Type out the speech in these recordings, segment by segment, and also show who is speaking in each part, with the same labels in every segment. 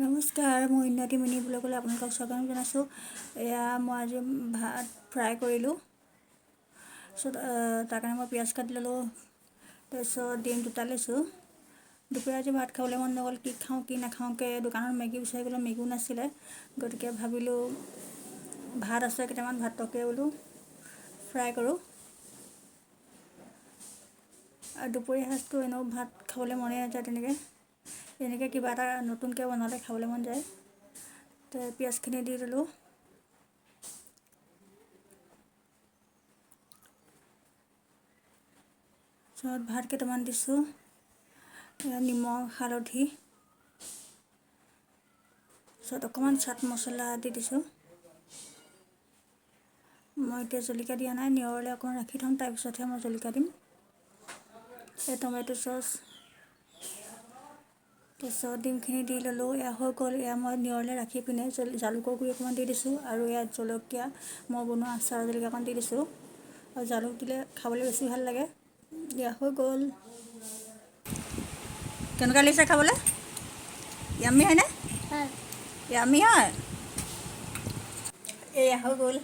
Speaker 1: নমস্কাৰ, মই উন্নতি মিনি ব্লগলৈ আপোনালোকক স্বাগতম জনাইছোঁ। এয়া মই আজি ভাত ফ্ৰাই কৰিলোঁ। তাৰ কাৰণে মই পিঁয়াজ কাটি ল'লোঁ, তাৰপিছত ডিম দুটা লৈছোঁ। দুপৰীয়া আজি ভাত খাবলৈ মন নগ'ল, কি খাওঁ কি নাখাওঁকৈ দোকানত মেগী বিচাৰি গ'লোঁ, মেগীও নাছিলে। গতিকে ভাবিলোঁ ভাত আছে কেইটামান, ভাতকে বোলো ফ্ৰাই কৰোঁ। আৰু দুপৰীয়া সাঁজটো এনেও ভাত খাবলৈ মনেই নাযায়, এনেকৈ কিবা এটা নতুনকৈ বনালে খাবলৈ মন যায়। তো পিঁয়াজখিনি দি দিলোঁ। তাৰপিছত ভাত কেইটামান দিছোঁ, নিমখ হালধি, তাৰপিছত অকণমান চাট মছলা দি দিছোঁ। মই এতিয়া জলকীয়া দিয়া নাই, নিয়ৰলৈ অকণমান ৰাখি থ'ম, তাৰপিছতহে মই জলকীয়া দিম। এই টমেটো চচ, তাৰপিছত ডিমখিনি দি ল'লোঁ। এয়া হৈ গ'ল। এয়া মই নিয়ৰলৈ ৰাখি পিনে জালুকৰ গুড়ি অকণমান দি দিছোঁ, আৰু ইয়াত জলকীয়া মই বনোৱা আচাৰ জলকীয়া অকণমান দি দিছোঁ। আৰু জালুক দিলে খাবলৈ বেছি ভাল লাগে। এয়া হৈ গ'ল। কেনেকুৱা লাগিছে খাবলৈ? য়াম্মি হয়নে? য়াম্মি হয়। এয়া হৈ গ'ল।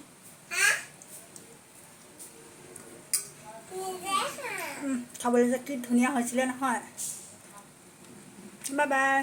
Speaker 1: খাবলৈ যে কি ধুনীয়া হৈছিলে নহয়। Bye bye.